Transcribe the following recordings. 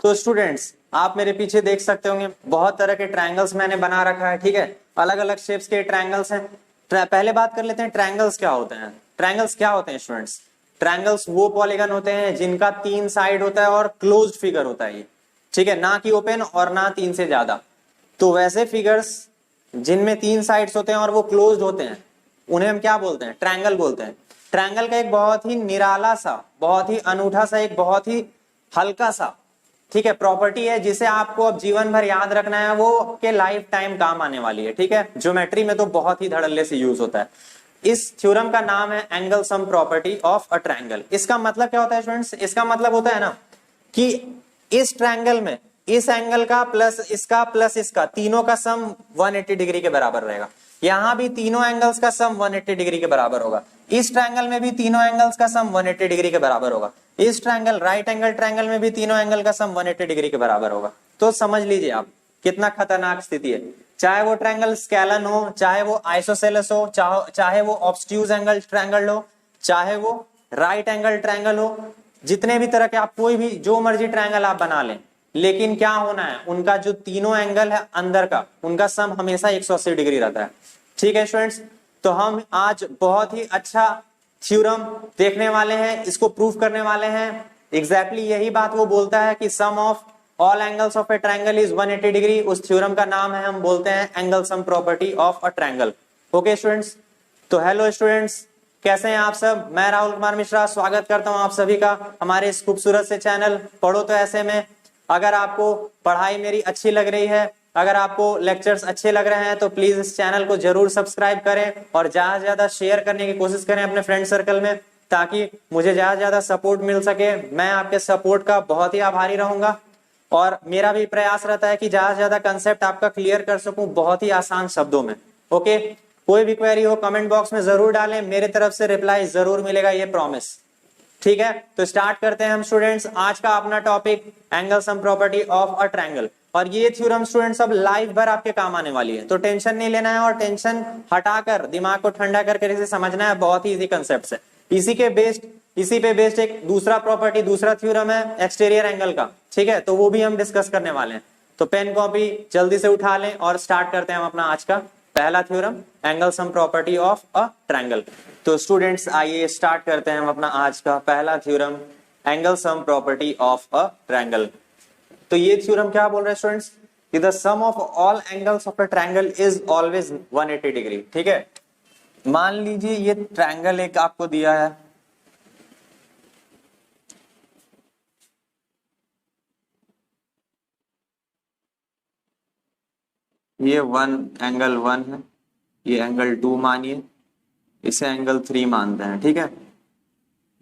तो स्टूडेंट्स आप मेरे पीछे देख सकते होंगे बहुत तरह के ट्रायंगल्स मैंने बना रखा है, ठीक है। अलग अलग शेप्स के ट्रायंगल्स हैं। पहले बात कर लेते हैं ट्रायंगल्स क्या होते हैं। ट्रायंगल्स क्या होते हैं स्टूडेंट्स? ट्रायंगल्स वो पॉलीगन होते हैं जिनका 3 साइड होता है और क्लोज्ड फिगर होता है ये, ठीक है, ना कि ओपन और ना 3 से ज्यादा। तो वैसे फिगर्स जिनमें 3 साइड्स होते हैं और वो क्लोज्ड होते हैं उन्हें हम क्या बोलते हैं? ट्रायंगल बोलते हैं। ट्रायंगल का एक बहुत ही निराला सा, बहुत ही अनूठा सा, एक बहुत ही हल्का सा, ठीक है, प्रॉपर्टी है जिसे आपको अब जीवन भर याद रखना है, वो के लाइफ टाइम काम आने वाली है, ठीक है। ज्योमेट्री में तो बहुत ही धड़ल्ले से यूज होता है। इस थ्योरम का नाम है angle sum property of a triangle. इसका मतलब क्या होता है स्टूडेंट्स? इसका मतलब होता है ना कि इस ट्रायंगल में इस एंगल का प्लस इसका तीनों का सम 180 डिग्री के बराबर रहेगा। यहां भी तीनों एंगल्स का सम 180 डिग्री के बराबर होगा। इस ट्रायंगल में भी तीनों एंगल्स का सम 180 डिग्री के बराबर होगा। इस ट्रायंगल राइट एंगल ट्रायंगल में भी तीनों एंगल का सम 180 डिग्री के बराबर होगा। तो समझ लीजिए आप कितना खतरनाक स्थिति है। चाहे वो ट्रायंगल स्केलन हो, चाहे वो आइसोसेलेस हो, चाहे वो ऑब्स्ट्यूज एंगल ट्रायंगल हो, चाहे वो राइट एंगल ट्रायंगल हो, जितने भी तरह के आप कोई भी जो मर्जी ट्रायंगल आप बना लें, लेकिन क्या होना है, उनका जो तीनों एंगल है अंदर का, उनका सम हमेशा 180 डिग्री रहता है, ठीक है स्टूडेंट्स। तो हम आज बहुत ही अच्छा थ्योरम देखने वाले हैं, इसको प्रूव करने वाले हैं। एग्जैक्टली यही बात वो बोलता है कि sum of all angles of a triangle is 180 degree. उस थ्योरम का नाम है, हम बोलते हैं angle sum property of a triangle. Okay students, तो हेलो स्टूडेंट्स, कैसे हैं आप सब? मैं राहुल कुमार मिश्रा स्वागत करता हूं आप सभी का हमारे इस खूबसूरत से चैनल पढ़ो तो ऐसे में। अगर आपको पढ़ाई मेरी अच्छी लग रही है, अगर आपको लेक्चर्स अच्छे लग रहे हैं, तो प्लीज इस चैनल को जरूर सब्सक्राइब करें और ज्यादा से ज्यादा शेयर करने की कोशिश करें अपने फ्रेंड सर्कल में, ताकि मुझे ज्यादा से ज्यादा सपोर्ट मिल सके। मैं आपके सपोर्ट का बहुत ही आभारी रहूंगा और मेरा भी प्रयास रहता है कि ज्यादा से ज्यादा कंसेप्ट आपका क्लियर कर सकूं बहुत ही आसान शब्दों में। ओके, कोई भी क्वेरी हो कमेंट बॉक्स में जरूर डालें, मेरे तरफ से रिप्लाई जरूर मिलेगा, ये प्रॉमिस, ठीक है। तो स्टार्ट करते हैं हम स्टूडेंट्स आज का अपना topic angle sum property of a triangle. और ये थ्योरम स्टूडेंट्स अब लाइफ भर आपके काम आने वाली है, तो टेंशन नहीं लेना है और टेंशन हटाकर दिमाग को ठंडा करके इसे समझना है। बहुत ही इजी कंसेप्ट है। इसी पे बेस्ड एक दूसरा प्रॉपर्टी, दूसरा थ्योरम है एक्सटीरियर एंगल का, ठीक है, तो वो भी हम डिस्कस करने वाले हैं। तो पेन कॉपी जल्दी से उठा लें और स्टार्ट करते हैं हम अपना आज का पहला theorem angle sum property of a triangle. तो स्टूडेंट्स आइए स्टार्ट करते हैं हम अपना आज का पहला theorem angle sum property of a triangle. तो ये थ्योरम क्या बोल रहे हैं स्टूडेंट्स कि the sum of all angles of a triangle is always 180 degree, ठीक है। मान लीजिए ये ट्रायंगल एक आपको दिया है, ये एंगल 1 है, ये एंगल 2 मानिए, इसे एंगल 3 मानते हैं, ठीक है।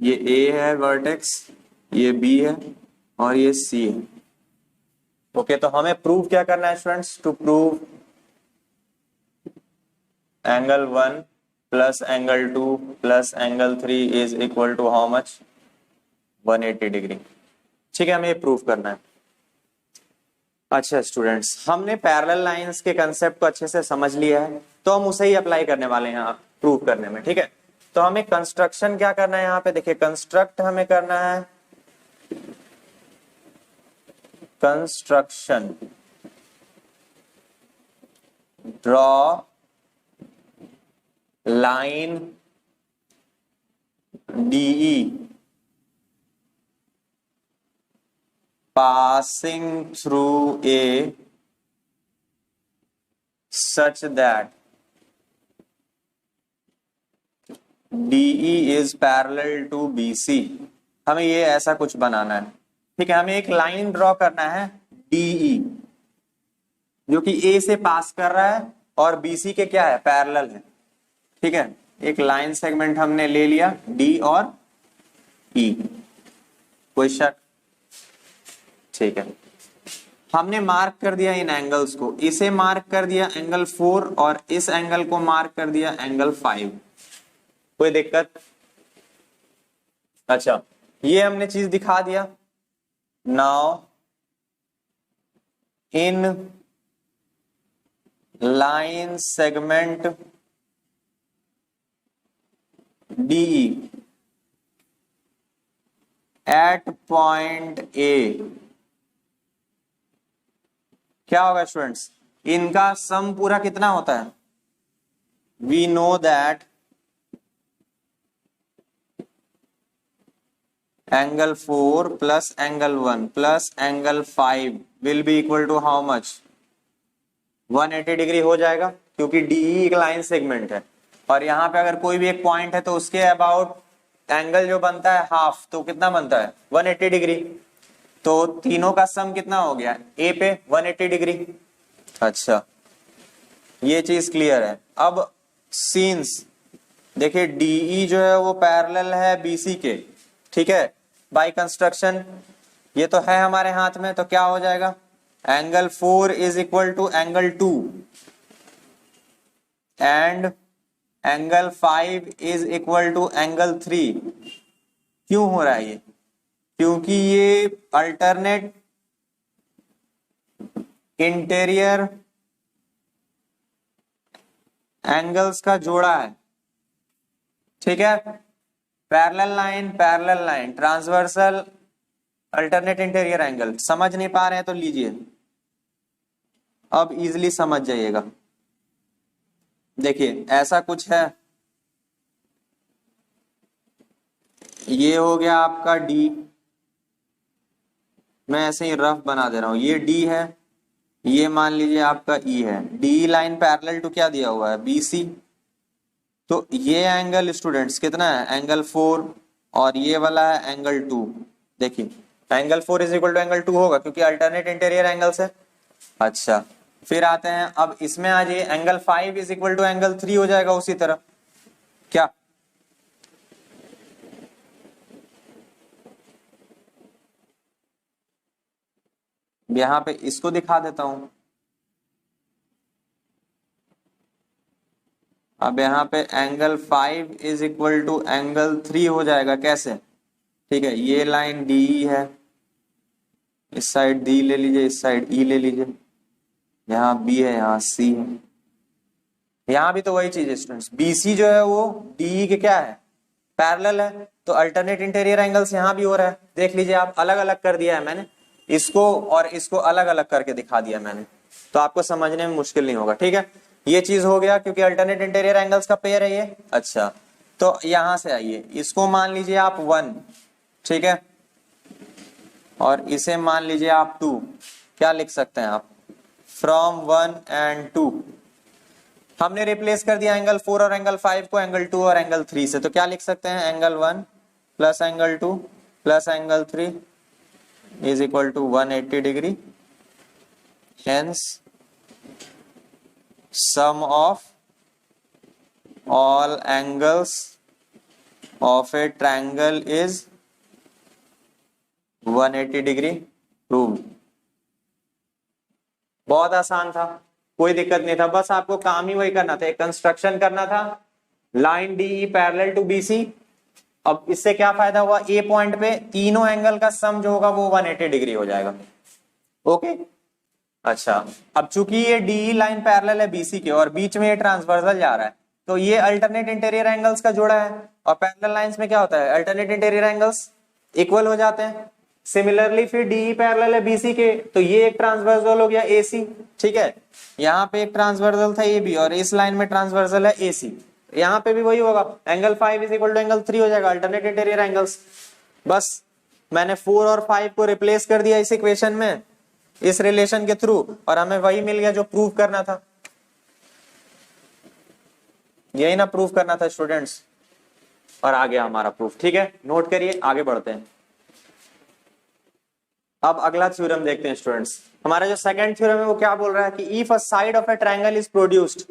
ये ए है वर्टेक्स, ये बी है और ये सी है। ओके, तो हमें प्रूव क्या करना है students? To prove angle 1 plus angle 2 plus angle 3 is equal to how much? 180 degree, ठीक है, हमें ये प्रूव करना है। अच्छा स्टूडेंट्स, हमने पैरेलल लाइंस के कंसेप्ट को अच्छे से समझ लिया है, तो हम उसे ही अप्लाई करने वाले हैं यहाँ प्रूव करने में, ठीक है। तो हमें कंस्ट्रक्शन क्या करना है, यहाँ पे देखिए कंस्ट्रक्ट हमें करना है, construction draw line DE passing through A such that DE is parallel to BC। हमें ये ऐसा कुछ बनाना है, ठीक है। हमें एक लाइन ड्रॉ करना है DE जो कि A से पास कर रहा है और BC के क्या है? पैरेलल है, ठीक है। एक लाइन सेगमेंट हमने ले लिया D और E, कोई शक? ठीक है, हमने मार्क कर दिया इन एंगल्स को, इसे मार्क कर दिया एंगल 4 और इस एंगल को मार्क कर दिया एंगल 5। कोई दिक्कत? अच्छा, ये हमने चीज दिखा दिया। Now in line segment DE at point A क्या होगा स्टूडेंट्स, इनका सम पूरा कितना होता है, we know that angle 4 plus angle 1 plus angle 5 will be equal to how much, 180 degree हो जाएगा, क्योंकि डीई एक लाइन सेगमेंट है और यहाँ पे अगर कोई भी एक पॉइंट है तो उसके अबाउट एंगल जो बनता है हाफ, तो कितना बनता है 180 डिग्री। तो तीनों का सम कितना हो गया, ए पे 180 डिग्री। अच्छा, ये चीज क्लियर है। अब सीन्स देखिए, डीई जो है वो पैरेलल है बीसी के, ठीक है, बाय कंस्ट्रक्शन ये तो है हमारे हाथ में, तो क्या हो जाएगा, angle 4 is equal to angle 2 and angle 5 is equal to angle 3। क्यों हो रहा है ये, क्योंकि ये अल्टरनेट इंटीरियर एंगल्स का जोड़ा है, ठीक है, parallel line transversal alternate interior angle. समझ नहीं पा रहे हैं तो लीजिए, अब इजीली समझ जाइएगा। देखिए ऐसा कुछ है, ये हो गया आपका डी, मैं ऐसे ही रफ बना दे रहा हूं, ये डी है, ये मान लीजिए आपका ई है, डी लाइन पैरेलल टू क्या दिया हुआ है, बीसी। तो ये एंगल स्टूडेंट्स कितना है, एंगल 4, और ये वाला है एंगल 2। देखिए angle 4 is equal to angle 2 होगा, क्योंकि अल्टरनेट इंटीरियर एंगल्स है। अच्छा, फिर आते हैं, अब इसमें आ जाइए, angle 5 is equal to angle 3 हो जाएगा उसी तरह। क्या, यहां पे इसको दिखा देता हूं। अब यहाँ पे angle 5 is equal to angle 3 हो जाएगा, कैसे, ठीक है, ये लाइन डी है, इस साइड डी ले लीजिए, इस साइड ई ले लीजिए, यहाँ बी है, यहाँ सी है, यहाँ भी तो वही चीज है स्टूडेंट्स, बीसी जो है वो डी के क्या है, पैरेलल है, तो अल्टरनेट इंटीरियर एंगल्स यहाँ भी हो रहा है। देख लीजिए आप, अलग अलग कर दिया है मैंने, इसको और इसको अलग अलग करके दिखा दिया मैंने, तो आपको समझने में मुश्किल नहीं होगा, ठीक है। ये चीज हो गया, क्योंकि अल्टरनेट इंटीरियर एंगल्स का पेयर है ये। अच्छा, तो यहां से आइए, इसको मान लीजिए आप 1, ठीक है, और इसे मान लीजिए आप 2। क्या लिख सकते हैं आप, फ्रॉम 1 एंड 2 हमने रिप्लेस कर दिया एंगल 4 और एंगल 5 को एंगल 2 और एंगल 3 से, तो क्या लिख सकते हैं, angle 1 plus angle 2 plus angle 3 is equal to 180 degree, hence sum of all angles of a triangle is 180 degree proved। बहुत आसान था, कोई दिक्कत नहीं था, बस आपको काम ही वही करना था, एक कंस्ट्रक्शन करना था, line D parallel to BC. अब इससे क्या फायदा हुआ, ए पॉइंट पे तीनों एंगल का सम जो होगा वो 180 डिग्री हो जाएगा। ओके, अच्छा, अब चूंकि ये डी लाइन पैरेलल है बीसी के और बीच में ये ट्रांसवर्सल जा रहा है, तो ये अल्टरनेट इंटीरियर एंगल्स का जोड़ा है, और पैरेलल लाइंस में क्या होता है, अल्टरनेट इंटीरियर एंगल्स इक्वल हो जाते हैं। सिमिलरली फिर डी पैरेलल है बीसी के, तो ये एक ट्रांसवर्सल हो गया एसी, ठीक है, यहाँ पे एक ट्रांसवर्सल था ए बी और इस लाइन में ट्रांसवर्सल है एसी, यहाँ पे भी वही होगा, angle 5 is equal to angle 3 हो जाएगा, अल्टरनेट इंटीरियर एंगल्स। बस मैंने 4 और 5 को रिप्लेस कर दिया इस इक्वेशन में, इस रिलेशन के थ्रू, और हमें वही मिल गया जो प्रूव करना था। यही ना प्रूव करना था स्टूडेंट्स, और आ गया हमारा प्रूफ, ठीक है, नोट करिए, आगे बढ़ते हैं। अब अगला थ्योरम देखते हैं स्टूडेंट्स। हमारा जो सेकंड थ्योरम है वो क्या बोल रहा है कि if a side of a triangle is produced,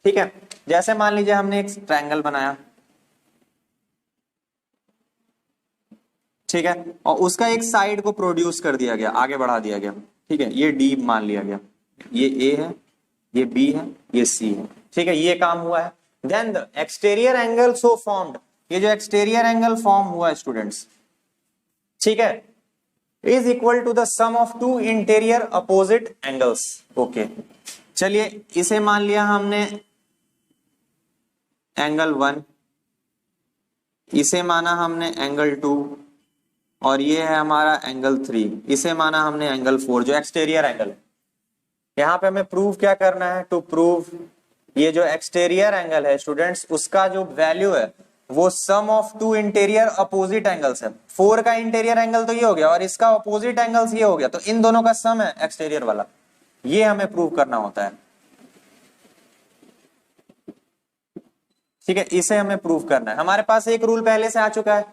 ठीक है, जैसे मान लीजिए हमने एक ट्रायंगल बनाया, ठीक है, और उसका एक साइड को प्रोड्यूस कर दिया गया, आगे बढ़ा दिया गया, ठीक है, ये डी मान लिया गया, ये ए है, ये बी है, ये सी है, ठीक है, ये काम हुआ है। Then the exterior angle so formed, ये जो एक्सटीरियर एंगल फॉर्म हुआ है स्टूडेंट्स, ठीक है, is equal to the sum of two interior opposite angles. Okay, चलिए इसे मान लिया हमने एंगल 1, इसे माना हमने एंगल 2, और ये है हमारा एंगल 3, इसे माना हमने एंगल 4, जो एक्सटीरियर एंगल है। यहाँ पे हमें प्रूव क्या करना है, टू प्रूव ये जो एक्सटीरियर एंगल है स्टूडेंट्स, उसका जो वैल्यू है वो sum of two interior opposite angles है। 4 का इंटीरियर एंगल तो ये हो गया और इसका अपोजिट एंगल्स ये हो गया, तो इन दोनों का सम है एक्सटीरियर वाला, ये हमें प्रूव करना होता है। ठीक है, इसे हमें प्रूव करना है। हमारे पास एक रूल पहले से आ चुका है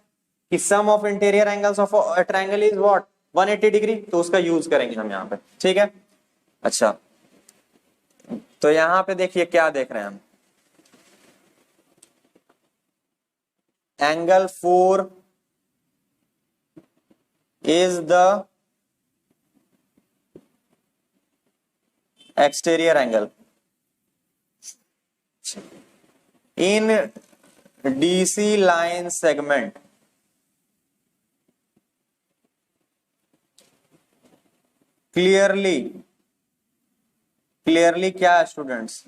कि sum of interior angles of triangle is what 180 degree, तो उसका यूज करेंगे हम यहाँ पे। ठीक है, अच्छा तो यहां पे देखिए क्या देख रहे हैं हम, angle 4 is the exterior angle in DC line segment. Clearly क्या है students,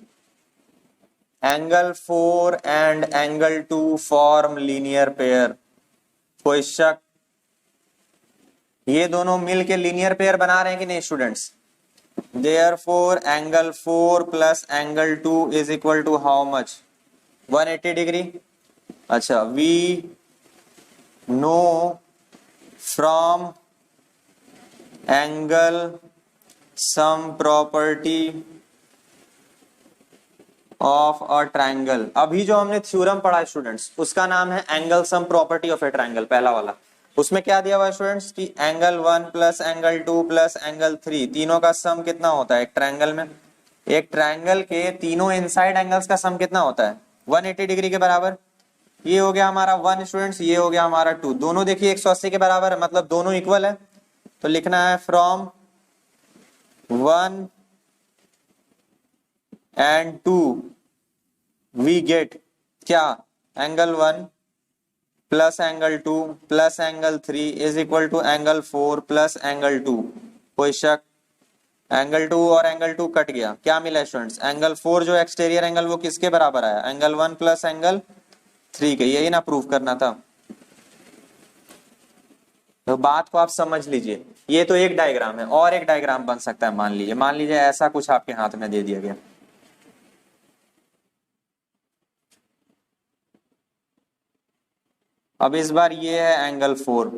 angle 4 and angle 2 form linear pair. कोई शक, ये दोनों मिलके लीनियर पेयर बना रहे हैं कि नहीं students? Therefore angle 4 plus angle 2 is equal to how much, 180 degree. अच्छा, we know from angle sum property of a triangle. अभी जो हमने थ्योरम पढ़ा है स्टूडेंट्स, उसका नाम है angle sum property of a triangle, पहला वाला। उसमें क्या दिया हुआ है स्टूडेंट्स कि angle 1 plus angle 2 plus angle 3 तीनों का सम कितना होता है एक ट्रायंगल में? एक ट्रायंगल के तीनों इनसाइड एंगल्स का सम कितना होता है? 180 डिग्री के बराबर। ये हो गया हमारा 1 स्टूडेंट्स, ये हो गया हमारा 2, दोनों देखिए 180 के बराबर है, मतलब दोनों इक्वल है। तो लिखना है फ्रॉम 1 एंड 2 वी गेट क्या, angle 1 plus angle 2 plus angle 3 is equal to angle 4 plus angle 2। कोई शक? एंगल 2 और एंगल 2 कट गया, क्या मिला स्टूडेंट्स? एंगल 4 जो एक्सटीरियर एंगल वो किसके बराबर आया? एंगल 1 प्लस एंगल 3 के। यही ना प्रूव करना था, तो बात को आप समझ लीजिए। ये तो एक डायग्राम है, और एक डायग्राम बन सकता है। मान लीजिए ऐसा कुछ आपके हाथ में दे दिया गया, अब इस बार ये है एंगल 4,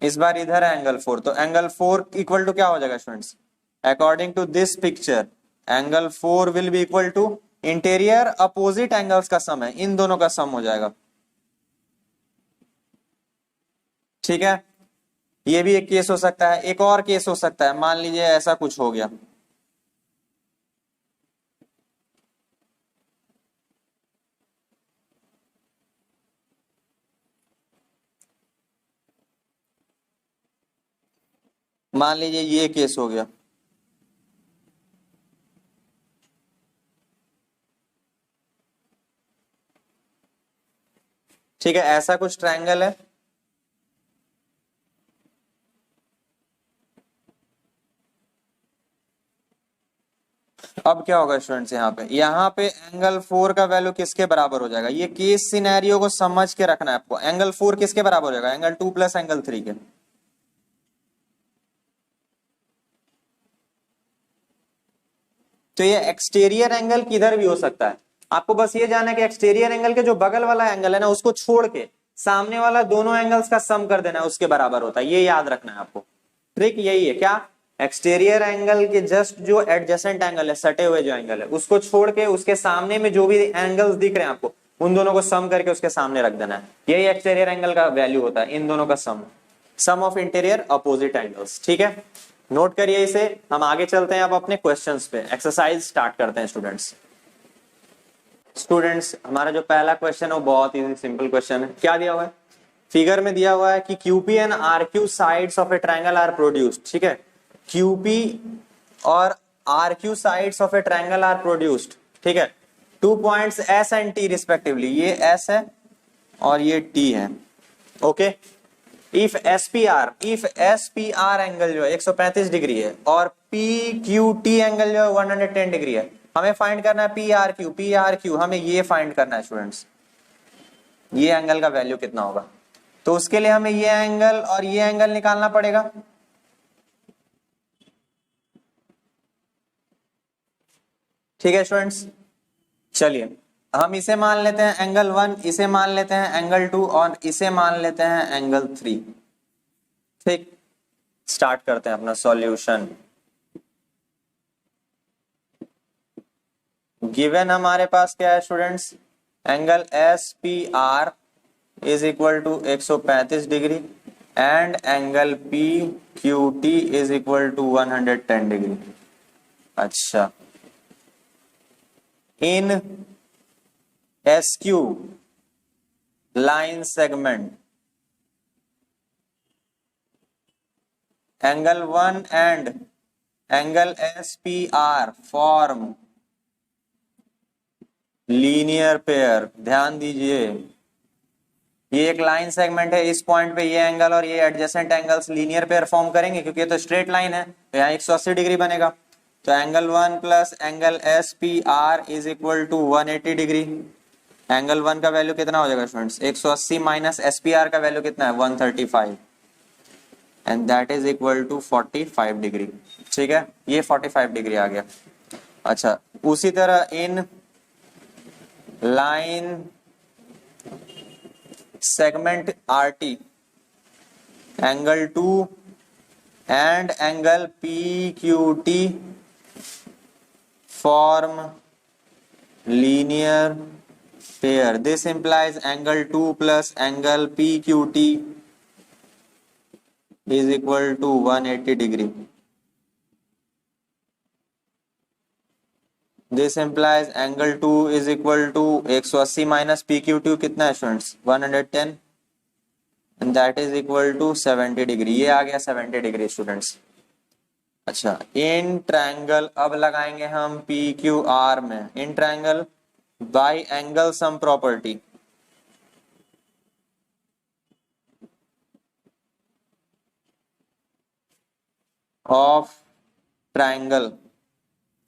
इस बार इधर है एंगल 4, तो एंगल 4 इक्वल टू क्या हो जाएगा students? According to this picture angle 4 will be equal to interior opposite angles का सम है, इन दोनों का सम हो जाएगा। ठीक है, ये भी एक केस हो सकता है। एक और केस हो सकता है, मान लीजिए ऐसा कुछ हो गया, मान लीजिए ये केस हो गया। ठीक है, ऐसा कुछ ट्रायंगल है, अब क्या होगा स्टूडेंट्स, यहाँ पे एंगल 4 का वैल्यू किसके बराबर हो जाएगा? ये केस सिनेरियो को समझ के रखना है आपको। एंगल 4 किसके बराबर हो जाएगा? एंगल 2 प्लस एंगल 3 के। तो ये एक्सटीरियर एंगल किधर भी हो सकता है, आपको बस ये जानना है कि एक्सटीरियर एंगल के जो बगल वाला एंगल है ना, उसको छोड़ के सामने वाला दोनों एंगल्स का सम कर देना है, उसके बराबर होता है। ये याद रखना है आपको, ट्रिक यही है। क्या? एक्सटीरियर एंगल के जस्ट जो एडजेसेंट एंगल है, सटे हुए जो एंगल है, उसको छोड़ के उसके सामने में जो भी एंगल्स दिख रहे हैं आपको, उन दोनों को सम करके उसके सामने रख देना है। यही एक्सटीरियर एंगल का वैल्यू होता है, इन दोनों का सम ऑफ इंटीरियर अपोजिट एंगल्स। ठीक है, नोट करिए इसे। हम आगे चलते हैं अब अपने क्वेश्चंस पे, एक्सरसाइज स्टार्ट करते हैं स्टूडेंट्स। हमारा जो पहला क्वेश्चन है वो बहुत ही सिंपल क्वेश्चन है। क्या दिया हुआ है? फिगर में दिया हुआ है कि QP and RQ sides of a triangle are produced. ठीक है, QP और RQ sides of a triangle are produced. ठीक है, 2 points S and T respectively, ये S है और ये T है। ओके, इफ SPR एंगल जो है 135 डिग्री है और PQT एंगल जो है 110 डिग्री है, हमें फाइंड करना है PRQ हमें ये फाइंड करना है स्टूडेंट्स। ये एंगल का वैल्यू कितना होगा। तो उसके लिए हमें ये एंगल और ये एंगल निकालना पड़ेगा। ठीक है स्टूडेंट्स, चलिए हम इसे मान लेते हैं एंगल 1, इसे मान लेते हैं एंगल 2 और इसे मान लेते हैं एंगल 3। ठीक, स्टार्ट करते हैं अपना सॉल्यूशन। गिवन हमारे पास क्या है students, angle S P R is equal to 135 degree and angle P Q T is equal to 110 degree. अच्छा, in S Q line segment angle 1 and angle S P R form linear pair. ध्यान दीजिए, ये एक line segment है, इस point पे ये angle और ये adjacent angles linear pair form करेंगे क्योंकि ये तो स्ट्रेट लाइन है, तो यहाँ 180 डिग्री बनेगा। तो angle 1 plus angle S P R is equal to 180 degree. Angle 1 का वैल्यू कितना हो जाएगा students, 180 minus S P R का वैल्यू कितना है 135 and that is equal to 45 degree. ठीक है, ये 45 डिग्री आ गया। अच्छा, उसी तरह in line segment R T angle 2 and angle PQT form linear pair. This implies angle 2 plus angle PQT is equal to 180 degree. This implies angle 2 is equal to 180 minus PQT कितना है students 110 and that is equal to 70 degree. ये आ गया 70 degree students. अच्छा, in triangle अब लगाएंगे हम P Q R में, in triangle by angle sum property of triangle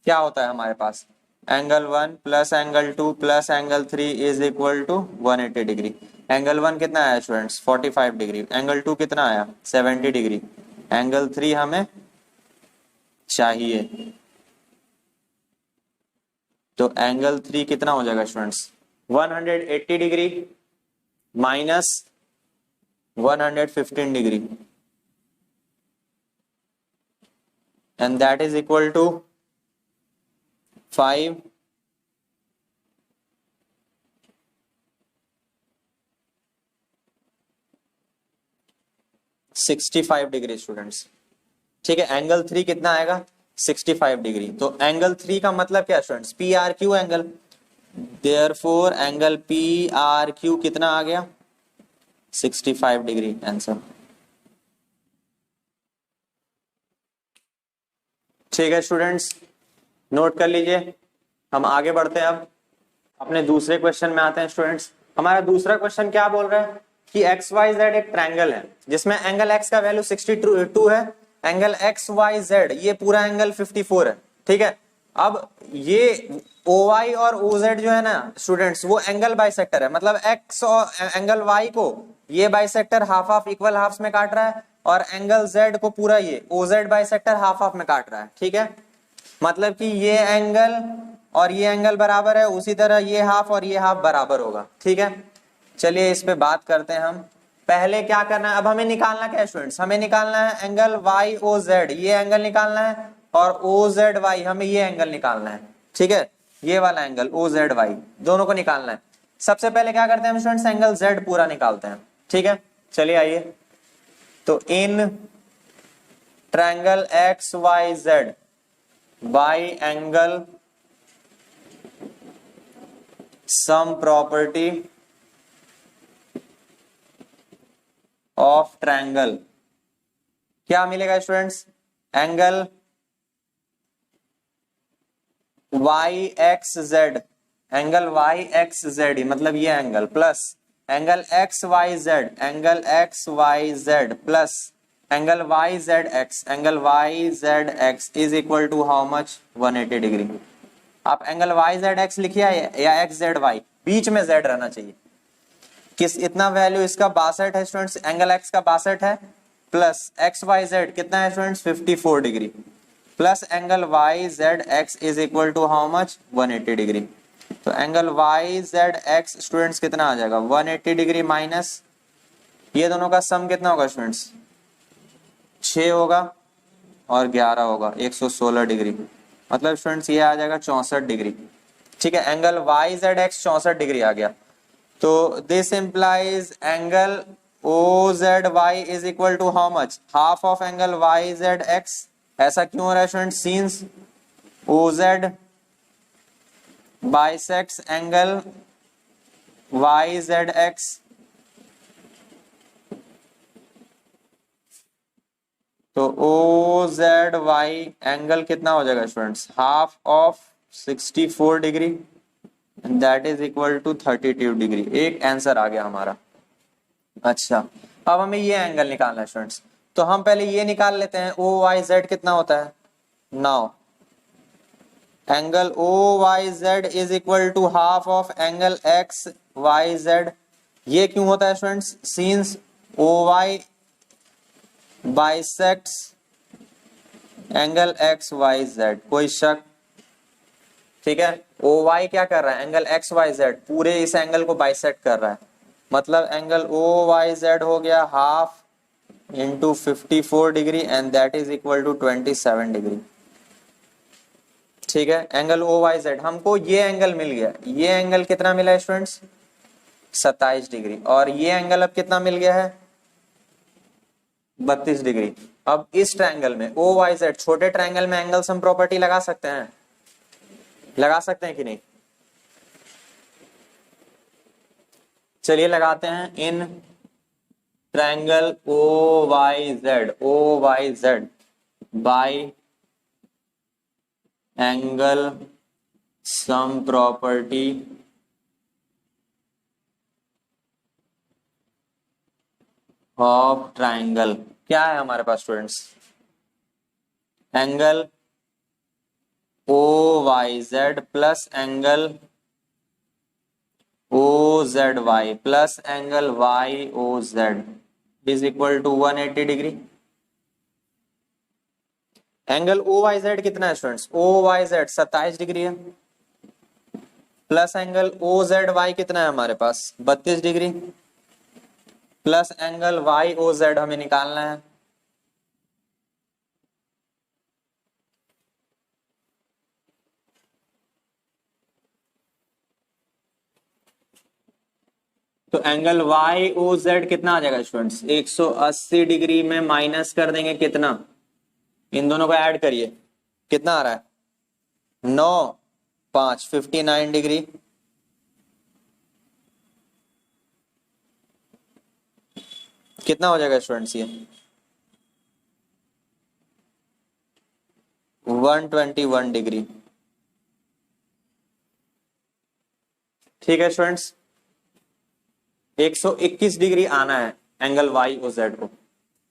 क्या होता है हमारे पास, angle 1 plus angle 2 plus angle 3 is equal to 180 degree. Angle 1 कितना आया स्टूडेंट्स 45 डिग्री, एंगल 2 कितना आया 70 डिग्री, एंगल 3 हमें चाहिए। तो एंगल 3 कितना हो जाएगा students 180 degree minus 115 degree and that is equal to 5 65 degree students. ठीक है, एंगल 3 कितना आएगा 65 डिग्री। तो एंगल 3 का मतलब क्या students P R Q angle, therefore angle P R Q कितना आ गया 65 डिग्री आंसर। ठीक है स्टूडेंट्स, नोट कर लीजिए। हम आगे बढ़ते हैं, अब अपने दूसरे क्वेश्चन में आते हैं स्टूडेंट्स। हमारा दूसरा क्वेश्चन क्या बोल रहा है कि एक्स वाई जेड एक ट्रायंगल है जिसमें एंगल एक्स का वैल्यू 62 है, एंगल एक्स वाई जेड ये पूरा एंगल 54 है। ठीक है, अब ये ओ वाई और ओ जेड जो है ना स्टूडेंट्स वो एंगल बाइसेक्टर है, मतलब एक्स और एंगल वाई को ये bisector half half equal halves में काट रहा है और एंगल जेड को पूरा ये O Z bisector half half में काट रहा है। ठीक है, मतलब कि ये एंगल और ये एंगल बराबर है, उसी तरह ये हाफ और ये हाफ बराबर होगा। ठीक है, चलिए इस पे बात करते हैं हम। पहले क्या करना है, अब हमें निकालना क्या है स्टूडेंट्स, हमें निकालना है एंगल वाई ओ जेड, ये एंगल निकालना है, और ओ जेड वाई हमें ये एंगल निकालना है। ठीक है, ये वाला एंगल ओ जेड वाई दोनों को निकालना है। सबसे पहले क्या करते हैं हम स्टूडेंट्स, एंगल जेड पूरा निकालते हैं। ठीक है, चलिए आइए। तो in triangle X Y Z by angle sum property of triangle क्या मिलेगा students, angle Y X Z, angle Y X Z मतलब ये angle plus angle X Y Z, angle X Y Z plus angle Y Z X, angle Y Z X is equal to how much 180 degree. आप angle Y Z X लिखिए या x Z Y, बीच में Z रहना चाहिए। किस इतना value इसका 62 है स्टूडेंट्स, एंगल एक्स का 62 है, प्लस एक्स वाई जेड कितना है students 54 degree, plus angle Y Z X is equal to how much 180 degree. तो angle Y Z X students कितना आ जाएगा 180 डिग्री माइनस ये दोनों का सम कितना होगा स्टूडेंट्स 6 होगा और 11 होगा 116 डिग्री, मतलब स्टूडेंट्स ये आ जाएगा 64 डिग्री। ठीक है, angle Y Z X 64 degree आ गया। तो this implies angle O Z Y is equal to how much half of angle Y Z X. ऐसा क्यों हो रहा है students, since O Z bisects angle Y Z X. तो O Z Y angle कितना हो जाएगा students half of 64 degree that is equal to 32 degree. एक आंसर आ गया हमारा। अच्छा, अब हमें ये एंगल निकालना है स्टूडेंट्स, तो हम पहले ये निकाल लेते हैं ओ वाई जेड कितना होता है। Now angle O Y Z is equal to half of angle X Y Z. ये क्यों होता है students, since O Y bisects angle X Y Z. कोई शक? ठीक है, ओ वाई क्या कर रहा है एंगल एक्स वाई जेड पूरे इस एंगल को बाइसेक्ट कर रहा है, मतलब एंगल ओ वाई जेड हो गया half into 54 degree and that is equal to 27 degree. ठीक है, एंगल ओ वाई जेड हमको ये एंगल मिल गया, ये एंगल कितना मिला है स्टूडेंट्स 27 डिग्री, और ये एंगल अब कितना मिल गया है 32 डिग्री। अब इस ट्रायंगल में ओ वाई जेड छोटे ट्रायंगल में एंगल सम प्रॉपर्टी लगा सकते हैं, लगा सकते हैं कि नहीं? चलिए लगाते हैं। In triangle O Y Z by angle sum property of triangle. क्या है हमारे पास students, angle O Y Z plus angle O Z Y plus angle Y O Z is equal to 180 degree. Angle O Y Z कितना है students, O Y Z 27 degree है, plus angle O Z Y कितना है हमारे पास 32 degree, plus angle Y O Z हमें निकालना है। तो एंगल वाई ओ जेड कितना आ जाएगा स्टूडेंट्स 180 डिग्री में माइनस कर देंगे कितना, इन दोनों को ऐड करिए कितना आ रहा है 9 5 59 डिग्री। कितना हो जाएगा स्टूडेंट्स ये 121 डिग्री। ठीक है स्टूडेंट्स, 121 डिग्री आना है एंगल वाई ओ जेड को।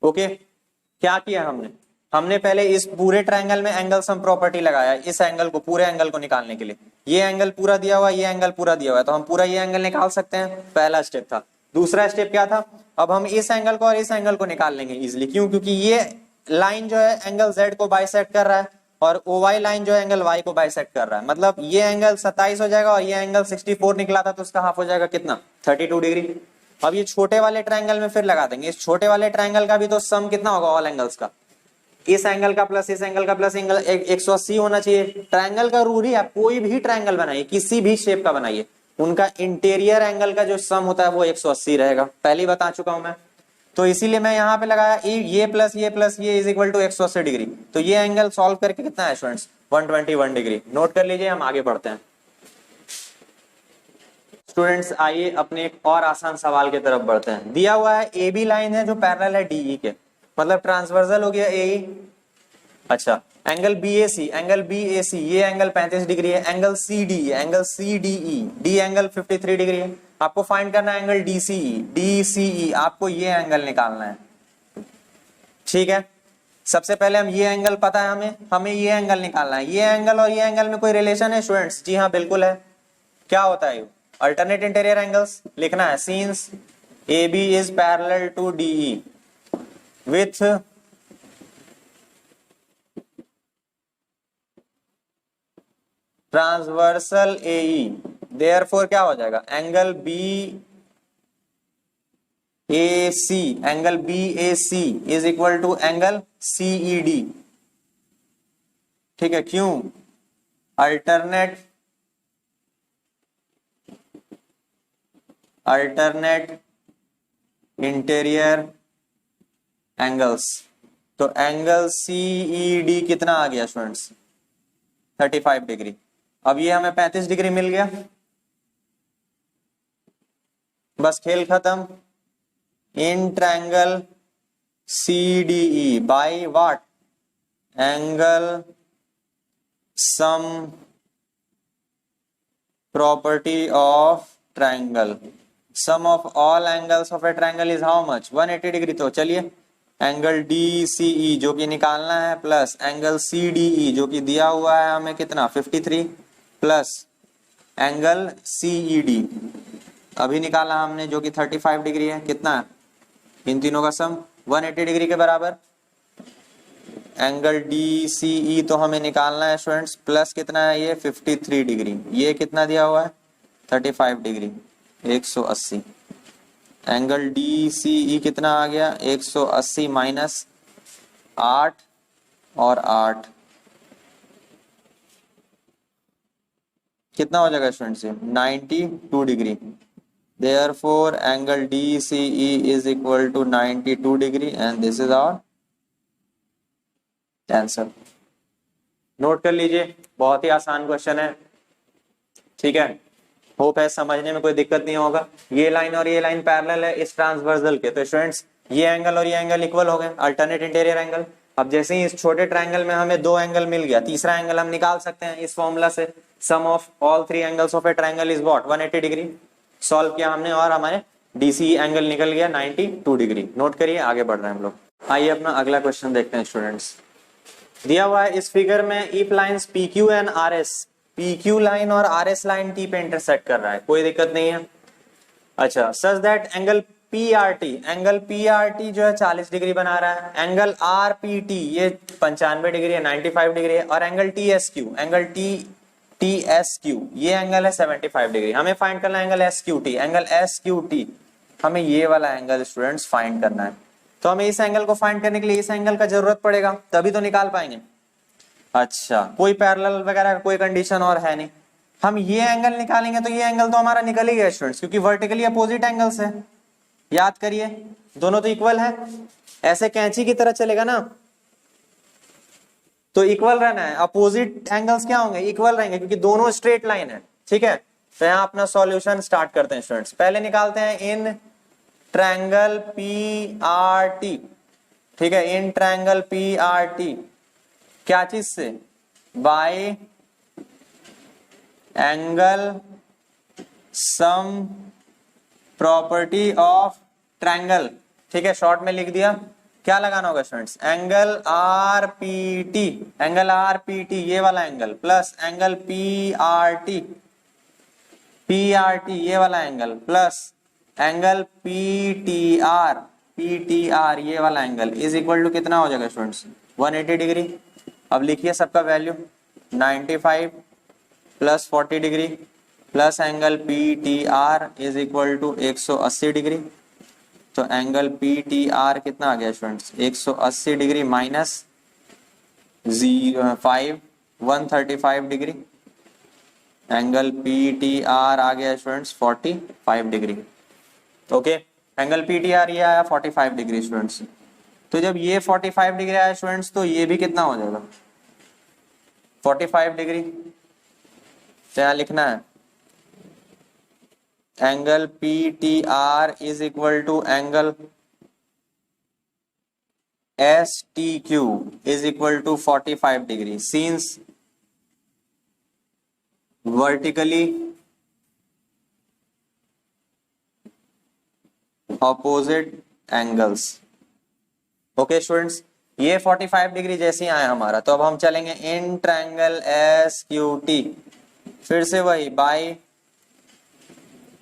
ओके, क्या किया हमने, हमने पहले इस पूरे ट्रायंगल में एंगल सम प्रॉपर्टी लगाया इस एंगल को, पूरे एंगल को निकालने के लिए। ये एंगल पूरा दिया हुआ, ये एंगल पूरा दिया हुआ है, तो हम पूरा ये एंगल निकाल सकते हैं। पहला स्टेप था। दूसरा स्टेप क्या था, अब हम इस एंगल को और इस एंगल को निकाल लेंगे इजिली। क्यों? क्योंकि ये लाइन जो है एंगल जेड को बाइसेक्ट कर रहा है और ओ वाई लाइन जो है एंगल वाई को बाइसेक्ट कर रहा है, मतलब ये एंगल 27 हो जाएगा और ये एंगल 64 निकला था, तो उसका हाफ हो जाएगा कितना 32 डिग्री। अब ये छोटे वाले ट्रायंगल में फिर लगा देंगे, इस छोटे वाले ट्रायंगल का भी तो सम कितना होगा ऑल एंगल्स का, इस एंगल का प्लस इस एंगल का प्लस एंगल 180 होना चाहिए। ट्रायंगल का रूल ही है, कोई भी ट्रायंगल बनाइए किसी भी शेप का बनाइए, उनका इंटीरियर एंगल का जो सम होता है वो 180 रहेगा, पहले ही बता चुका हूं मैं। तो इसीलिए मैं यहां पे लगाया ये प्लस ये इज इक्वल टू 180 डिग्री। तो ये एंगल सॉल्व करके कितना है स्टूडेंट्स 121 डिग्री। नोट कर लीजिए, हम आगे बढ़ते हैं। स्टूडेंट्स आइए अपने एक और आसान सवाल की तरफ बढ़ते हैं। दिया हुआ है ए बी लाइन है जो पैरेलल है डीई के, मतलब ट्रांसवर्सल हो गया एई। अच्छा, एंगल बी ए सी ये एंगल 35 डिग्री है, angle C D angle C D E D angle 53 degree है। आपको फाइंड करना है एंगल डी सी ई आपको ये एंगल निकालना है। ठीक है, सबसे पहले हम ये एंगल पता है हमें ये एंगल निकालना है। ये एंगल और ये एंगल में कोई रिलेशन है स्टूडेंट्स? जी हाँ बिल्कुल है। क्या होता है अल्टरनेट इंटीरियर एंगल्स लिखना है, since A B is parallel to D E with transversal A E, therefore क्या हो जाएगा, angle B A C, angle B A C is equal to angle C E D. ठीक है, क्यों, alternate interior angles. तो angle CE D कितना आ गया स्टूडेंट्स, 35 डिग्री। अब ये हमें 35 डिग्री मिल गया, बस खेल खत्म। In triangle CDE by what, angle sum property of triangle, sum of all angles of a triangle is how much, 180 degree. तो चलिए एंगल DCE जो कि निकालना है प्लस एंगल CDE जो कि दिया हुआ है हमें कितना 53 प्लस एंगल CED अभी निकाला हमने जो कि 35 डिग्री है, कितना है, इन तीनों का सम 180 डिग्री के बराबर। एंगल DCE तो हमें निकालना है स्टूडेंट्स, प्लस कितना है ये 53 डिग्री, ये कितना दिया हुआ है 35 डिग्री 180। एंगल DCE कितना आ गया 180 माइनस 8 और 8 कितना हो जाएगा students, 92 degree. Therefore angle DCE is equal to 92 degree and this is our answer. Note कर लीजिए, बहुत ही आसान क्वेश्चन है, ठीक है। होप है समझने में कोई दिक्कत नहीं होगा। ये लाइन और ये लाइन पैरेलल है इस ट्रांसवर्सल के, तो स्टूडेंट्स ये एंगल और ये एंगल इक्वल हो गए, अल्टरनेट इंटीरियर एंगल। अब जैसे ही इस छोटे ट्रायंगल में हमें दो एंगल मिल गया, तीसरा एंगल हम निकाल सकते हैं इस फॉर्मूला से, sum of all three angles of a triangle is what 180 degree. Solve किया हमने और हमारे डीसी एंगल निकल गया 92 डिग्री। नोट करिए, आगे बढ़ रहे हैं हम लोग। आइए अपना अगला क्वेश्चन देखते हैं स्टूडेंट्स। दिया हुआ है इस फिगर में if lines PQ and RS, PQ line और RS लाइन T पे इंटरसेक्ट कर रहा है, कोई दिक्कत नहीं है। अच्छा, सच दैट एंगल PRT जो है 40 डिग्री बना रहा है, एंगल RPT ये 95 डिग्री है 95 डिग्री है, और एंगल TSQ ये एंगल है 75 डिग्री। हमें फाइंड करना है एंगल SQT। एंगल SQT हमें ये वाला एंगल स्टूडेंट्स फाइंड करना है, तो हमें इस एंगल को फाइंड करने के लिए इस एंगल का जरूरत पड़ेगा, तभी तो निकाल पाएंगे। अच्छा, कोई पैरेलल वगैरह का कोई कंडीशन और है नहीं, हम ये एंगल निकालेंगे तो ये एंगल तो हमारा निकल ही गया स्टूडेंट्स, क्योंकि वर्टिकली अपोजिट एंगल्स है। याद करिए, दोनों तो इक्वल है, ऐसे कैंची की तरह चलेगा ना, तो इक्वल रहना है। अपोजिट एंगल्स क्या होंगे, इक्वल रहेंगे, क्योंकि दोनों स्ट्रेट लाइन है। ठीक है, तो यहाँ अपना सॉल्यूशन स्टार्ट करते हैं स्टूडेंट्स। पहले निकालते हैं इन ट्रायंगल PRT, ठीक है, इन ट्रायंगल PRT क्या चीज से, bye angle sum property of triangle. ठीक है, शॉर्ट में लिख दिया, क्या लगाना होगा स्टूडेंट्स, एंगल RPT ये वाला एंगल प्लस एंगल PRT ये वाला एंगल प्लस एंगल PTR ये वाला एंगल इज इक्वल टू कितना हो जाएगा स्टूडेंट्स 180 डिग्री। अब लिखिए सबका value, 95 plus 40 degree plus angle PTR is equal to 180 degree. तो एंगल PTR कितना आ गया students 180 degree minus 135 degree. Angle PTR आ गया students 45 degree. Okay, angle PTR ये आया 45 डिग्री स्टूडेंट्स। तो जब ये 45 डिग्री आया स्टूडेंट्स, तो ये भी कितना हो जाएगा 45 डिग्री। तो यहाँ लिखना है angle PTR is equal to angle STQ is equal to 45 degree since vertically opposite angles. Okay students, ये 45 डिग्री जैसे ही आया हमारा, तो अब हम चलेंगे इन ट्रायंगल SQT, फिर से वही bye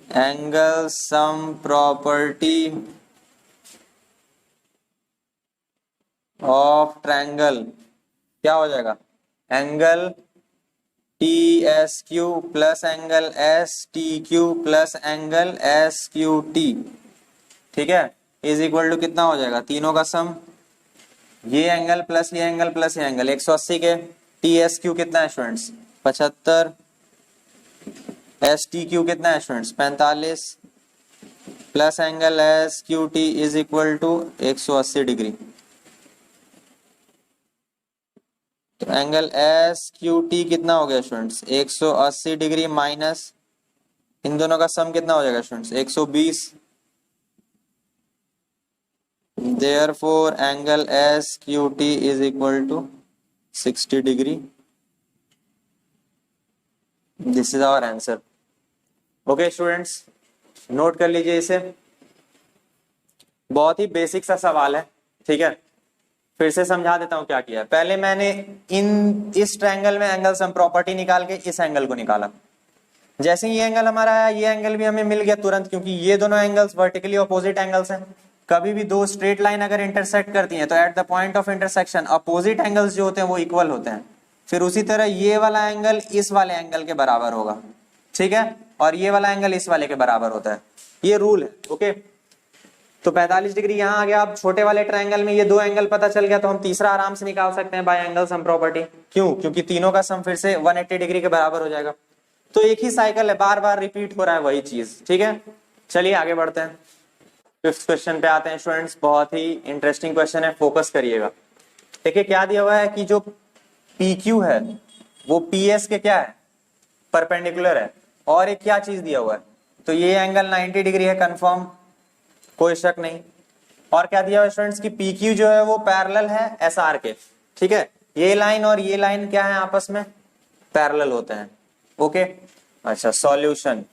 angle sum property of triangle क्या हो जाएगा, angle T S Q plus angle S T Q plus angle S Q T, ठीक है, इज इक्वल टू कितना हो जाएगा, तीनों का सम, ये एंगल प्लस ये एंगल प्लस ये एंगल 180 के, टी एस क्यू कितना है स्टूडेंट्स 75, एस टी क्यू कितना है students 45 plus angle S Q T is equal to 180 degree. तो एंगल एस क्यू टी कितना हो गया स्टूडेंट्स 180 डिग्री माइनस इन दोनों का सम कितना हो जाएगा students 120। Therefore angle S Q T is equal to 60 degree. This is our answer. Okay students, note कर लीजिए इसे, बहुत ही बेसिक सा सवाल है, ठीक है। फिर से समझा देता हूं क्या किया है। पहले मैंने इस ट्रायंगल में एंगल सम प्रॉपर्टी निकाल के इस एंगल को निकाला। जैसे ही ये एंगल हमारा आया, ये एंगल भी हमें मिल गया तुरंत, क्योंकि ये दोनों एंगल्स वर्टिकली अपोजिट एंगल्स हैं। कभी भी दो स्ट्रेट लाइन अगर इंटरसेक्ट करती हैं तो at the point of intersection opposite angles जो होते हैं वो इक्वल होते हैं। फिर उसी तरह ये वाला एंगल इस वाले एंगल के बराबर होगा, ठीक है, और ये वाला एंगल इस वाले के बराबर होता है, ये रूल है। ओके, तो 45 डिग्री यहाँ आ गया। अब छोटे वाले ट्रायंगल में ये दो एंगल पता चल गया, तो हम तीसरा आराम से निकाल सकते हैं बाय एंगल सम प्रॉपर्टी। क्यों? क्योंकि तीनों का सम फिर से 180 डिग्री के बराबर हो जाएगा। तो एक ही साइकिल है, बार बार रिपीट हो रहा है वही चीज, ठीक है। चलिए आगे बढ़ते हैं, फिफ्थ क्वेश्चन पे आते हैं स्टूडेंट्स। बहुत ही इंटरेस्टिंग क्वेश्चन है, फोकस करिएगा। देखिए क्या दिया हुआ है कि जो PQ है वो PS के क्या है, परपेंडिकुलर है, और एक क्या चीज दिया हुआ है, तो ये एंगल 90 डिग्री है, कंफर्म, कोई शक नहीं। और क्या दिया हुआ स्टूडेंट्स की PQ जो है वो पैरेलल है SR के, ठीक है, ये लाइन और ये लाइन क्या है, आपस में पैरेलल होते हैं। ओके, अच्छा सॉल्यूशन,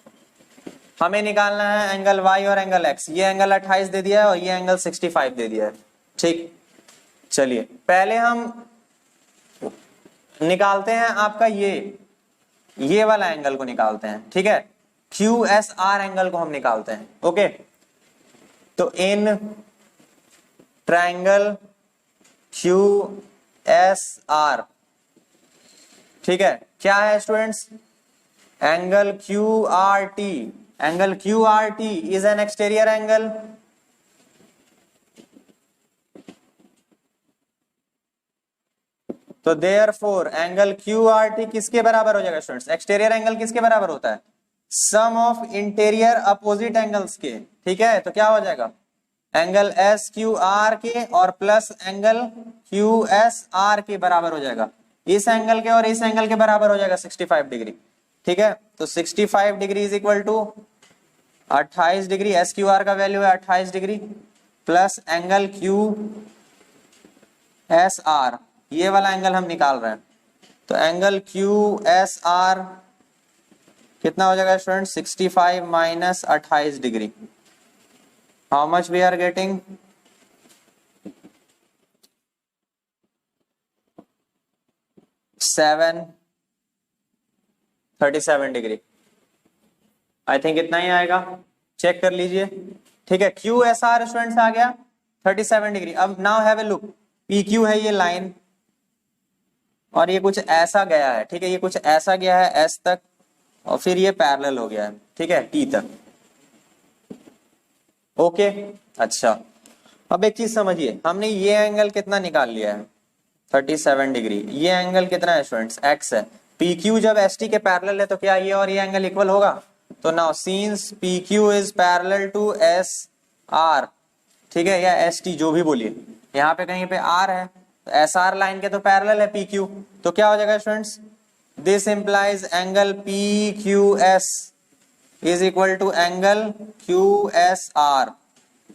हमें निकालना है एंगल Y और एंगल X। ये एंगल 28 दे दिया है और ये एंगल 65 दे दिया है, ठीक। चलिए पहले हम निकालते हैं आपका ये वाला एंगल को निकालते हैं, ठीक है, QSR एंगल को हम निकालते हैं। ओके, तो इन ट्रायंगल QSR, ठीक है, क्या है students, angle QRT। Angle QRT is an exterior angle, तो देयरफॉर एंगल QRT किसके बराबर हो जाएगा स्टूडेंट्स, एक्सटीरियर एंगल किसके बराबर होता है, सम ऑफ इंटीरियर अपोजिट एंगल्स के, ठीक है। तो क्या हो जाएगा, एंगल SQR के और प्लस एंगल QSR के बराबर हो जाएगा, इस एंगल के और इस एंगल के बराबर हो जाएगा 65 डिग्री, ठीक है। तो 65 degree is equal to 28 degree, SQR का वैल्यू है 28 डिग्री, प्लस एंगल QSR, ये वाला एंगल हम निकाल रहे हैं। तो एंगल QSR कितना हो जाएगा student, 65 minus 28 degree, how much we are getting, 37 degree. I think इतना ही आएगा, चेक कर लीजिए, ठीक है। QSR स्टूडेंट्स आ गया 37 डिग्री। अब now have a look, PQ है ये लाइन और ये कुछ ऐसा गया है, ठीक है, ये कुछ ऐसा गया है S तक और फिर ये पैरेलल हो गया है, ठीक है, T तक। ओके, अच्छा अब एक चीज समझिए, हमने ये एंगल कितना निकाल लिया है 37 डिग्री, ये एंगल कितना है स्टूडेंट्स, X है। PQ जब ST के पैरेलल है तो क्या ये और ये एंगल इक्वल होगा, तो now since PQ is parallel to SR, ठीक है, या ST जो भी बोलिए, यहाँ पे कहीं पे R है, तो SR लाइन के तो पैरेलल है PQ, तो क्या हो जाएगा students, this implies angle PQS is equal to angle QSR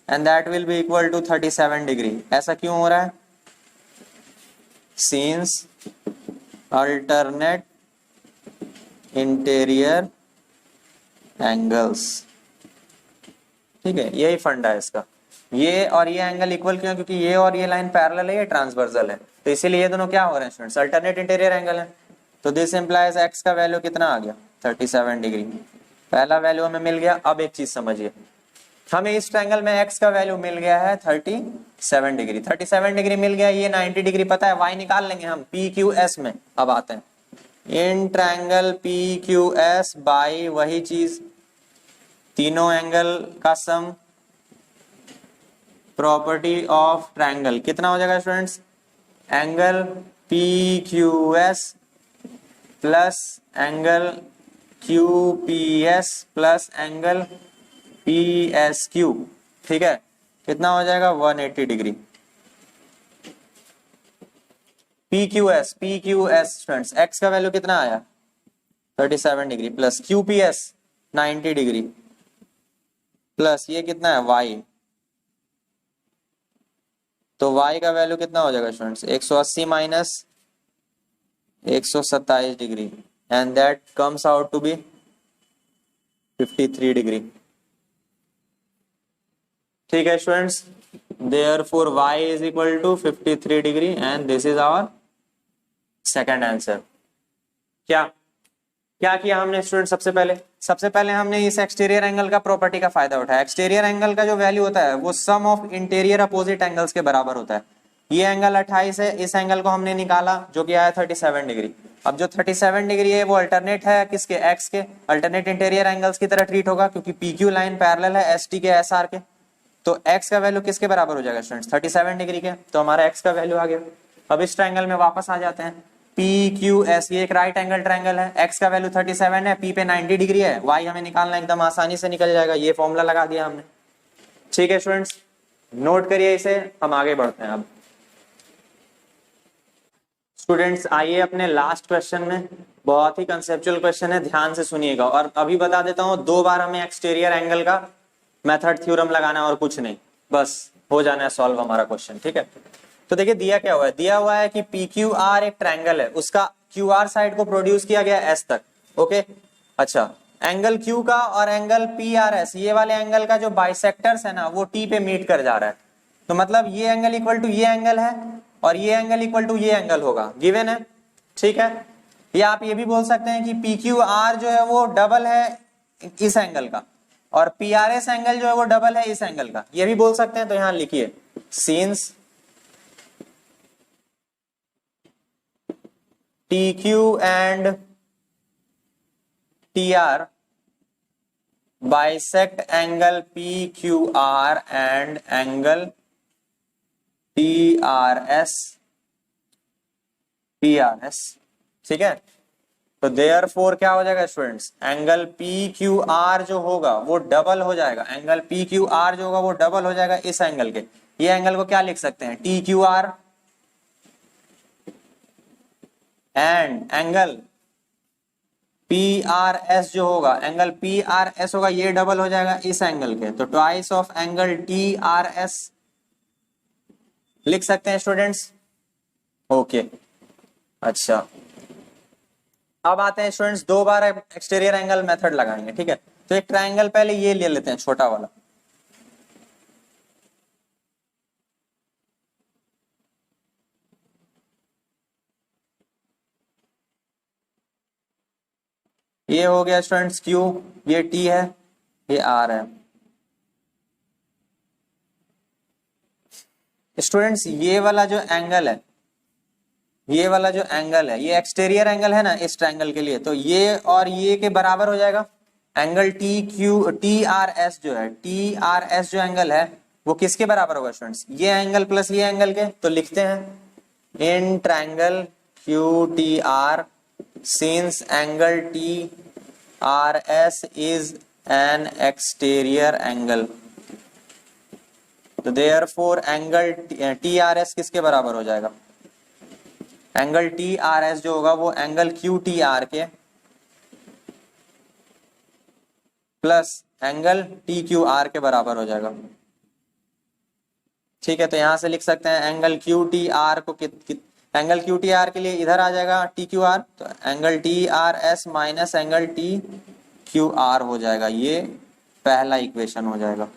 and that will be equal to 37 degree। ऐसा क्यों हो रहा है, since alternate interior angles, ठीक है, यही फंडा है इसका। ये और ये एंगल इक्वल क्यों, क्योंकि ये और ये लाइन पैरेलल है, ये ट्रांसवर्सल है, तो इसीलिए ये दोनों क्या हो रहे हैं स्टूडेंट्स, अल्टरनेट इंटीरियर एंगल है। तो दिस इंप्लाइज x का वैल्यू कितना आ गया 37 डिग्री। पहला वैल्यू हमें मिल गया। अब एक चीज समझिए, हमें इस ट्रायंगल में x का वैल्यू मिल गया है 37 डिग्री। 37 डिग्री मिल गया, ये 90 डिग्री पता है, y निकाल लेंगे हम PQS में। अब आते हैं इन ट्रायंगल PQS बाई वही चीज, तीनों एंगल का सम, प्रॉपर्टी ऑफ ट्रायंगल कितना हो जाएगा students, angle PQS plus angle QPS plus angle PSQ, ठीक है, कितना हो जाएगा 180 डिग्री। PQS स्टूडेंट्स, x का वैल्यू कितना आया 37 degree plus QPS 90 degree plus ये कितना है y, तो y का वैल्यू कितना हो जाएगा students 180 minus 127 degree and that comes out to be 53 degree. ठीक है students, therefore y is equal to 53 degree and this is our second answer. क्या क्या किया हमने स्टूडेंट, सबसे पहले हमने इस एक्सटीरियर एंगल का प्रॉपर्टी का फायदा उठाया। एक्सटीरियर एंगल का जो वैल्यू होता है वो sum of interior opposite angles के बराबर होता है। ये एंगल 28 है, इस एंगल को हमने निकाला जो कि आया 37 डिग्री। अब जो 37 डिग्री है वो अल्टरनेट है किसके, एक्स के, अल्टरनेट इंटीरियर एंगल्स की तरह ट्रीट होगा क्योंकि PQ लाइन पैरेलल है ST के SR के। तो x का वैल्यू किसके बराबर हो जाएगा स्टूडेंट्स 37 डिग्री के, तो हमारा x का वैल्यू आ गया। अब इस ट्रायंगल में वापस आ जाते हैं, PQS ये एक राइट एंगल ट्रायंगल है, x का वैल्यू 37 है, P पे 90 डिग्री है, y हमें निकालना एकदम आसानी से निकल जाएगा, ये फॉर्मूला लगा दिया हमने। ठीक है स्टूडेंट्स, नोट करिए इसे, हम आगे बढ़ते हैं। अब स्टूडेंट्स आइए अपने लास्ट क्वेश्चन में, बहुत ही कंसेप्चुअल क्वेश्चन है, ध्यान से सुनिएगा। और अभी बता देता हूं 2 बार हमें एक्सटीरियर एंगल का मेथड थ्योरम लगाना है और कुछ नहीं, बस हो जाना है सॉल्व हमारा क्वेश्चन। ठीक है, तो देखिए दिया क्या हुआ है, दिया हुआ है कि PQR एक ट्रायंगल है, उसका QR साइड को प्रोड्यूस किया गया S तक। ओके, अच्छा, एंगल Q का और एंगल PRS ये वाले एंगल का जो बाइसेक्टर्स है ना वो T पे मीट कर जा रहा है, तो मतलब ये एंगल इक्वल टू ये एंगल है और ये एंगल इक्वल टू ये एंगल होगा, गिवन है। ठीक है, या आप ये भी बोल सकते हैं कि PQR जो है वो डबल है इस एंगल का और PRS एंगल जो है वो डबल है इस एंगल का, ये भी बोल सकते हैं। तो यहां लिखिए since TQ and TR bisect angle PQR and angle PRS, ठीक है। तो देयरफॉर क्या हो जाएगा स्टूडेंट्स, एंगल PQR जो होगा वो डबल हो जाएगा, एंगल PQR जो होगा वो डबल हो जाएगा इस एंगल के। ये एंगल को क्या लिख सकते हैं TQR एंड एंगल PRS जो होगा, एंगल PRS होगा ये डबल हो जाएगा इस एंगल के, तो ट्वाइस ऑफ एंगल TRS लिख सकते हैं स्टूडेंट्स। ओके, अच्छा, अब आते हैं स्टूडेंट्स 2 बार एक्सटीरियर एंगल मेथड लगाएंगे। ठीक है, तो एक ट्रायंगल पहले ये ले लेते हैं छोटा वाला, ये हो गया स्टूडेंट्स Q, ये T है, ये R है। स्टूडेंट्स ये वाला जो एंगल है, ये वाला जो एंगल है ये एक्सटीरियर एंगल है ना इस ट्रायंगल के लिए, तो ये और ये के बराबर हो जाएगा। एंगल TRS जो है, TRS जो एंगल है वो किसके बराबर होगा स्टूडेंट्स, ये एंगल प्लस ये एंगल के। तो लिखते हैं in triangle QTR since angle TRS is an exterior angle, तो therefore एंगल TRS किसके बराबर हो जाएगा, एंगल TRS जो होगा वो एंगल QTR के प्लस एंगल TQR के बराबर हो जाएगा। ठीक है, तो यहां से लिख सकते हैं एंगल QTR को एंगल QTR के लिए इधर आ जाएगा TQR, तो angle TRS minus angle TQR हो जाएगा, ये पहला इक्वेशन हो जाएगा।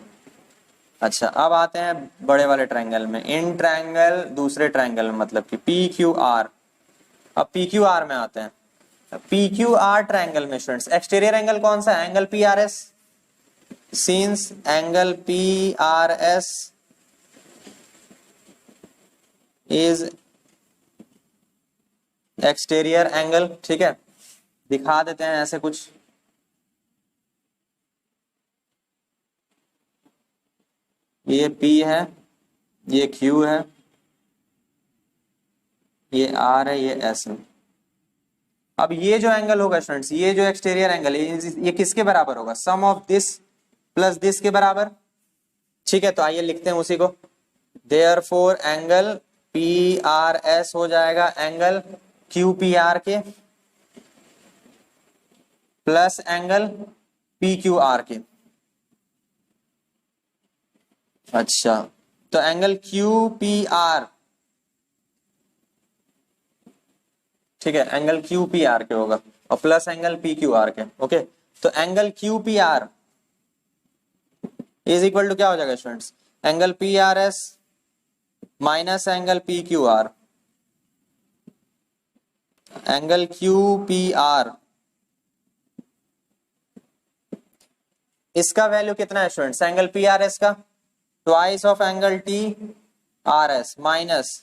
अच्छा, अब आते हैं बड़े वाले ट्रायंगल में, इन ट्रायंगल दूसरे ट्रायंगल में, मतलब कि PQR। अब PQR में आते हैं, PQR ट्रायंगल में स्टूडेंट्स एक्सटीरियर एंगल कौन सा है? Angle PRS। Since angle PRS is exterior angle, ठीक है, दिखा देते हैं ऐसे कुछ। ये P है, ये Q है, ये R है, ये S है। अब ये जो एंगल होगा स्टूडेंट्स, ये जो एक्सटीरियर एंगल है, ये किसके बराबर होगा? सम ऑफ दिस प्लस दिस के बराबर, ठीक है। तो आइए लिखते हैं उसी को। देयरफॉर एंगल PRS हो जाएगा एंगल QPR के प्लस एंगल PQR के। अच्छा, तो एंगल QPR, ठीक है, एंगल QPR के होगा और प्लस एंगल PQR के। ओके, तो angle QPR is equal to क्या हो जाएगा students? Angle PRS minus angle PQR। Angle QPR इसका वैल्यू कितना है स्टूडेंट्स? एंगल PRS का twice of angle TRS minus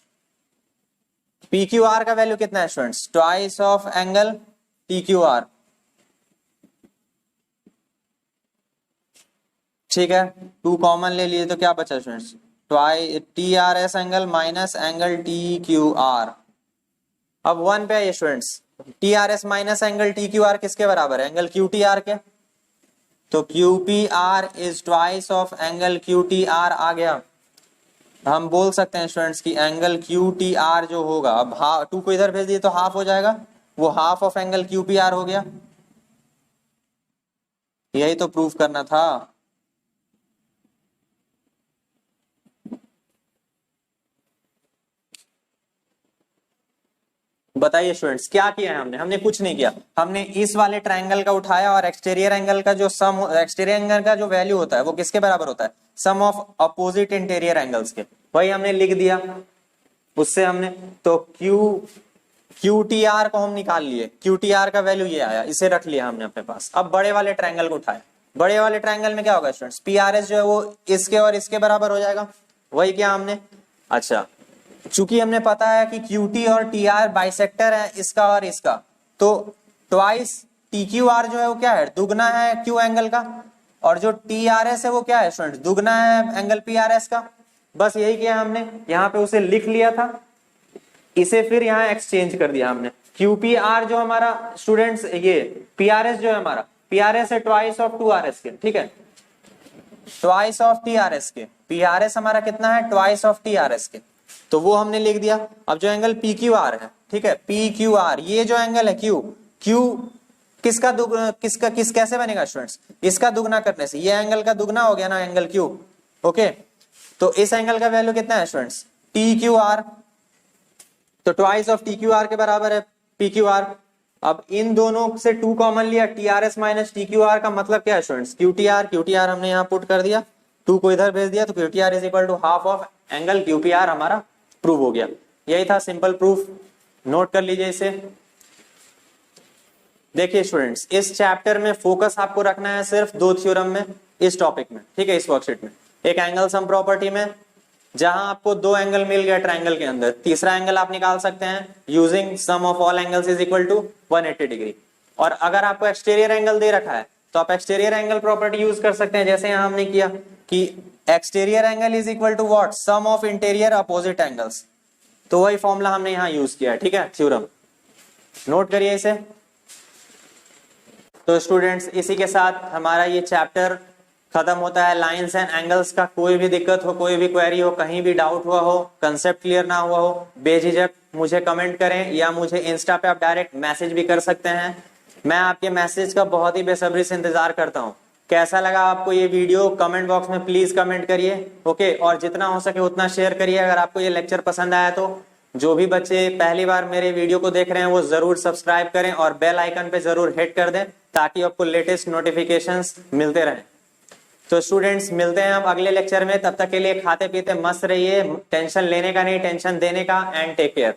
PQR का वैल्यू कितना है students? Twice of angle PQR, ठीक है। 2 कॉमन ले लिए तो क्या बचा students? TRS angle minus angle TQR। अब 1 पे आइए students, TRS minus angle TQR किसके बराबर है? एंगल QTR के। तो QPR is twice of angle QTR आ गया। हम बोल सकते हैं स्टूडेंट्स की एंगल QTR जो होगा, अब 2 को इधर भेज दिए तो हाफ हो जाएगा, वो हाफ ऑफ एंगल QPR हो गया। यही तो प्रूफ करना था। बताइए स्टूडेंट्स, क्या किया है हमने? हमने कुछ नहीं किया। हमने इस वाले ट्रायंगल का उठाया और एक्सटीरियर एंगल का जो सम, एक्सटीरियर एंगल का जो वैल्यू होता है वो किसके बराबर होता है? सम ऑफ अपोजिट इंटीरियर एंगल्स के। वही हमने लिख दिया उससे हमने। तो QTR को हम निकाल लिए, QTR का वैल्यू ये आया, इसे रख लिया हमने अपने पास। अब बड़े वाले ट्रायंगल को उठाया, बड़े वाले ट्रायंगल में क्या होगा स्टूडेंट्स? PRS जो है वो इसके और इसके बराबर हो जाएगा। वही किया हमने। अच्छा, चूंकि हमने पता है कि QT और TR बाइसेक्टर है इसका और इसका, तो ट्वाइस TQR जो है वो क्या है? दुगना है Q एंगल का, और जो TRS है वो क्या है स्टूडेंट्स? दुगना है एंगल PRS का। बस यही किया हमने, यहाँ पे उसे लिख लिया था, इसे फिर यहाँ एक्सचेंज कर दिया हमने। QPR जो हमारा स्टूडेंट्स, ये PRS जो है हमारा, PRS है ट्वाइस ऑफ 2RS के, ठीक है, ट्वाइस ऑफ TRS के। PRS हमारा कितना है? ट्वाइस ऑफ TRS के, तो वो हमने लिख दिया। अब जो एंगल PQR है, ठीक है, PQR, ये जो एंगल है Q किस कैसे बनेगा स्टूडेंट्स? इसका दुगना करने से, ये एंगल का दुगना हो गया ना एंगल Q। ओके, तो इस एंगल का वैल्यू कितना है स्टूडेंट्स? TQR, तो ट्वाइस ऑफ TQR के बराबर है PQR। अब इन दोनों से 2 कॉमन लिया, TRS माइनस TQR का मतलब क्या है स्टूडेंट्स? QTR हमने यहाँ पुट कर दिया, 2 को इधर भेज दिया, तो QTR is equal to half of angle QPR हमारा प्रूव हो गया। यही था सिंपल प्रूफ, नोट कर लीजिए इसे। देखिए स्टूडेंट्स, इस चैप्टर में फोकस आपको रखना है सिर्फ 2 थ्योरम में, इस टॉपिक में, ठीक है, इस वर्कशीट में। एक एंगल सम प्रॉपर्टी में, जहां आपको 2 एंगल मिल गया ट्रायंगल के अंदर, तीसरा एंगल आप निकाल सकते हैं using sum of all angles is equal to 180 degree. और अगर आपको एक्सटीरियर एंगल दे रखा है तो आप एक्सटीरियर एंगल प्रॉपर्टी यूज कर सकते हैं, जैसे यहां हमने किया कि exterior angle is equal to what? Sum of interior opposite angles. तो वही फॉर्मूला हमने यहां यूज किया है, ठीक है, थ्योरम। नोट करिए इसे। तो स्टूडेंट्स, इसी के साथ हमारा ये चैप्टर खत्म होता है। लाइंस एंड एंगल्स का कोई भी दिक्कत हो, कोई भी क्वेरी हो, कहीं भी डाउट हुआ हो, कंसेप्ट क्लियर ना हुआ हो, बेझिझक मुझे कमेंट करें या मुझे इंस्टा पे आप डायरेक्ट मैसेज भी कर सकते हैं। मैं आपके मैसेज का बहुत ही बेसब्री से इंतजार करता हूँ। कैसा लगा आपको ये वीडियो? कमेंट बॉक्स में प्लीज कमेंट करिए, ओके, और जितना हो सके उतना शेयर करिए। अगर आपको ये लेक्चर पसंद आया तो जो भी बच्चे पहली बार मेरे वीडियो को देख रहे हैं वो जरूर सब्सक्राइब करें और बेल आइकन पे जरूर हिट कर दें, ताकि आपको लेटेस्ट नोटिफिकेशंस मिलते रहें। तो स्टूडेंट्स, मिलते हैं हम अगले लेक्चर में। तब तक के लिए खाते पीते मस्त रहिए, टेंशन लेने का नहीं, टेंशन देने का। And take care.